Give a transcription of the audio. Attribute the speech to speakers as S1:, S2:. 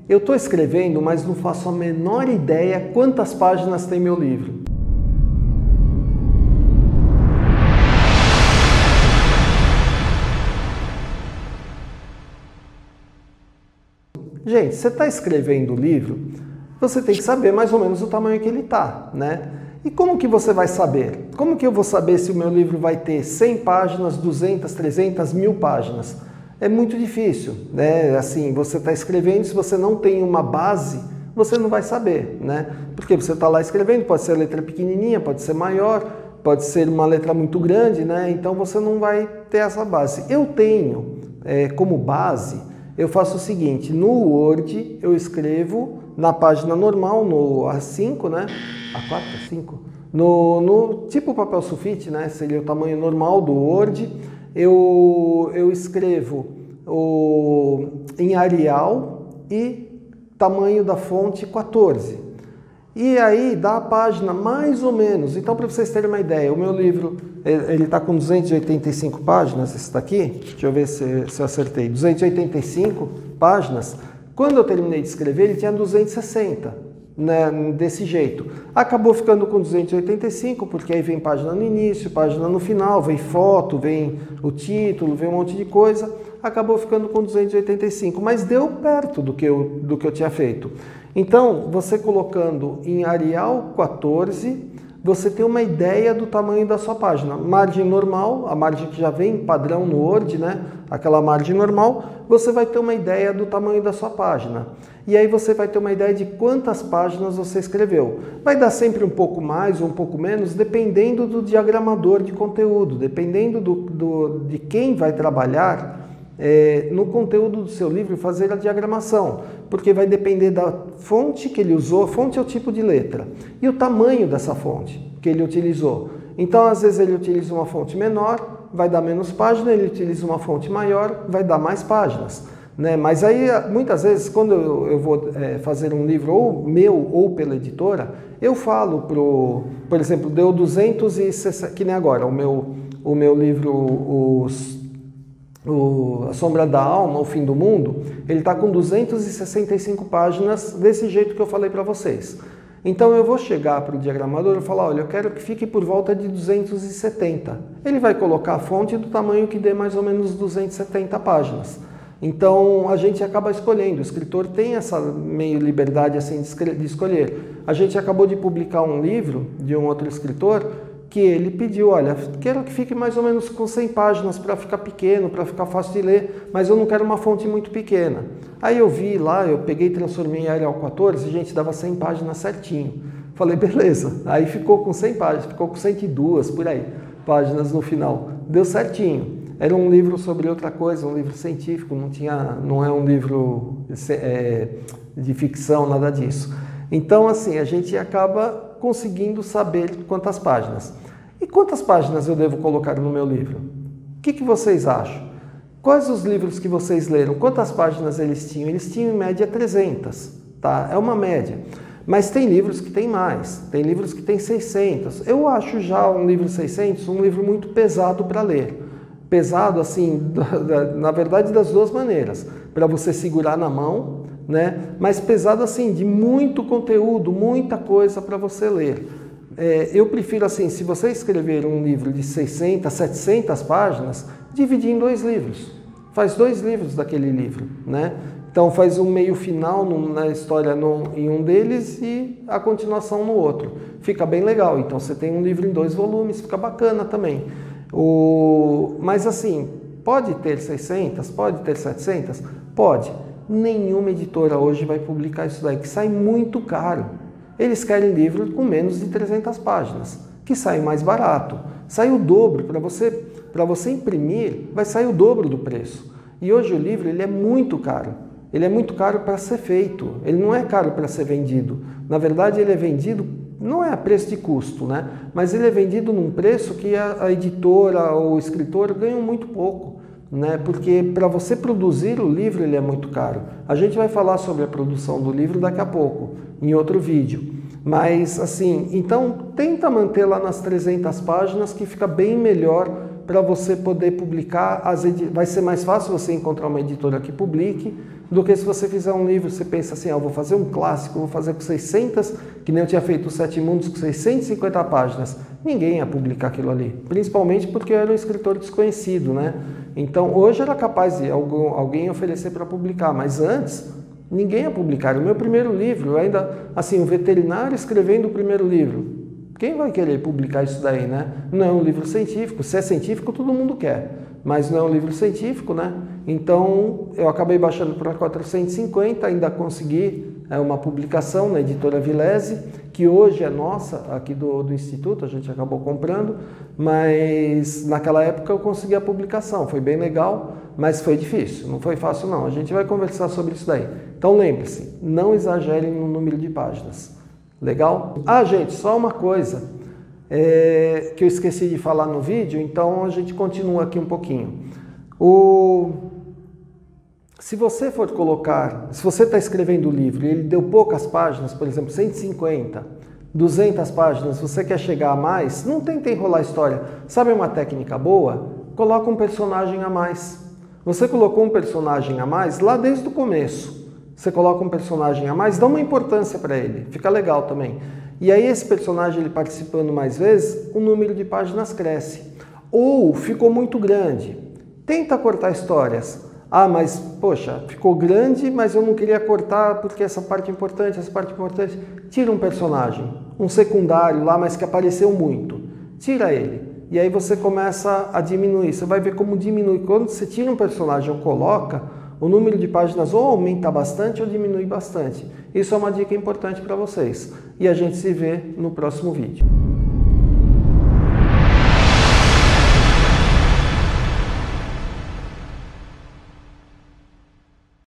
S1: Eu estou escrevendo, mas não faço a menor ideia quantas páginas tem meu livro. Gente, você está escrevendo o livro, você tem que saber mais ou menos o tamanho que ele está, né? E como que você vai saber? Como que eu vou saber se o meu livro vai ter 100 páginas, 200, 300, 1000 páginas? É muito difícil, né? Assim, você está escrevendo, se você não tem uma base, você não vai saber, né? Porque você está lá escrevendo, pode ser a letra pequenininha, pode ser maior, pode ser uma letra muito grande, né? Então você não vai ter essa base. Eu tenho como base, eu faço o seguinte, no Word eu escrevo na página normal, no A5, né? A4, A5? No tipo papel sulfite, né? Seria o tamanho normal do Word. Eu escrevo em Arial e tamanho da fonte 14. E aí dá a página mais ou menos. Então, para vocês terem uma ideia, o meu livro ele está com 285 páginas, esse daqui. Deixa eu ver se eu acertei. 285 páginas. Quando eu terminei de escrever, ele tinha 260, né, desse jeito. Acabou ficando com 285, porque aí vem página no início, página no final, vem foto, vem o título, vem um monte de coisa. Acabou ficando com 285, mas deu perto do que eu tinha feito. Então, você colocando em Arial 14, você tem uma ideia do tamanho da sua página. Margem normal, a margem que já vem padrão no Word, né? Aquela margem normal, você vai ter uma ideia do tamanho da sua página. E aí você vai ter uma ideia de quantas páginas você escreveu. Vai dar sempre um pouco mais ou um pouco menos, dependendo do diagramador de conteúdo, dependendo de quem vai trabalhar no conteúdo do seu livro, fazer a diagramação, porque vai depender da fonte que ele usou. Fonte é o tipo de letra e o tamanho dessa fonte que ele utilizou. Então, às vezes ele utiliza uma fonte menor, vai dar menos página, ele utiliza uma fonte maior, vai dar mais páginas, né? Mas aí, muitas vezes, quando eu vou fazer um livro ou meu ou pela editora, eu falo por exemplo, deu 260, que nem agora, o meu livro, A Sombra da Alma, O Fim do Mundo, ele está com 265 páginas, desse jeito que eu falei para vocês. Então eu vou chegar para o diagramador e falar, olha, eu quero que fique por volta de 270. Ele vai colocar a fonte do tamanho que dê mais ou menos 270 páginas. Então a gente acaba escolhendo, o escritor tem essa meio liberdade assim de escolher. A gente acabou de publicar um livro de um outro escritor, que ele pediu, olha, quero que fique mais ou menos com 100 páginas para ficar pequeno, para ficar fácil de ler, mas eu não quero uma fonte muito pequena. Aí eu vi lá, eu peguei e transformei em Arial 14, gente, dava 100 páginas certinho. Falei, beleza. Aí ficou com 100 páginas, ficou com 102, por aí, páginas no final. Deu certinho. Era um livro sobre outra coisa, um livro científico, não é um livro de ficção, nada disso. Então, assim, a gente acaba conseguindo saber quantas páginas. E quantas páginas eu devo colocar no meu livro? O que vocês acham? Quais os livros que vocês leram? Quantas páginas eles tinham? Eles tinham em média 300, tá? É uma média. Mas tem livros que tem mais, tem livros que tem 600. Eu acho já um livro 600 um livro muito pesado para ler. Pesado, assim, na verdade, das duas maneiras. Para você segurar na mão, né? Mas pesado, assim, de muito conteúdo, muita coisa para você ler. Eu prefiro, assim, se você escrever um livro de 600, 700 páginas, dividir em 2 livros. Faz 2 livros daquele livro, né? Então faz um meio final na história em um deles e a continuação no outro. Fica bem legal. Então você tem um livro em 2 volumes, fica bacana também. Mas assim, pode ter 600, pode ter 700? Pode. Nenhuma editora hoje vai publicar isso daí, que sai muito caro. Eles querem livro com menos de 300 páginas, que sai mais barato. Sai o dobro, para você imprimir, vai sair o dobro do preço. E hoje o livro ele é muito caro. Ele é muito caro para ser feito, ele não é caro para ser vendido. Na verdade, ele é vendido, não é a preço de custo, né? Mas ele é vendido num preço que a editora ou o escritor ganham muito pouco, né? Porque para você produzir o livro ele é muito caro. A gente vai falar sobre a produção do livro daqui a pouco, em outro vídeo. Mas assim, então tenta manter lá nas 300 páginas que fica bem melhor para você poder publicar. Vai ser mais fácil você encontrar uma editora que publique do que se você fizer um livro, você pensa assim, eu vou fazer um clássico, vou fazer com 600, que nem eu tinha feito os 7 Mundos, com 650 páginas. Ninguém ia publicar aquilo ali, principalmente porque eu era um escritor desconhecido, né? Então, hoje era capaz de alguém oferecer para publicar, mas antes, ninguém ia publicar. O meu primeiro livro, eu ainda, assim, um veterinário escrevendo o primeiro livro. Quem vai querer publicar isso daí, né? Não é um livro científico. Se é científico, todo mundo quer. Mas não é um livro científico, né? Então, eu acabei baixando para 450, ainda consegui uma publicação na editora Vilese, que hoje é nossa, aqui do Instituto, a gente acabou comprando, mas naquela época eu consegui a publicação. Foi bem legal, mas foi difícil, não foi fácil não. A gente vai conversar sobre isso daí. Então, lembre-se, não exagerem no número de páginas. Legal? Ah, gente, só uma coisa que eu esqueci de falar no vídeo, então a gente continua aqui um pouquinho. Se você for colocar, se você está escrevendo o livro e ele deu poucas páginas, por exemplo, 150, 200 páginas, você quer chegar a mais, não tenta enrolar a história. Sabe uma técnica boa? Coloca um personagem a mais. Você colocou um personagem a mais lá desde o começo. Você coloca um personagem a mais, dá uma importância para ele, fica legal também. E aí esse personagem, ele participando mais vezes, o número de páginas cresce. Ou ficou muito grande, tenta cortar histórias. Ah, mas, poxa, ficou grande, mas eu não queria cortar porque essa parte é importante, essa parte é importante. Tira um personagem, um secundário lá, mas que apareceu muito. Tira ele. E aí você começa a diminuir. Você vai ver como diminui. Quando você tira um personagem ou coloca, o número de páginas ou aumenta bastante ou diminui bastante. Isso é uma dica importante para vocês. E a gente se vê no próximo vídeo.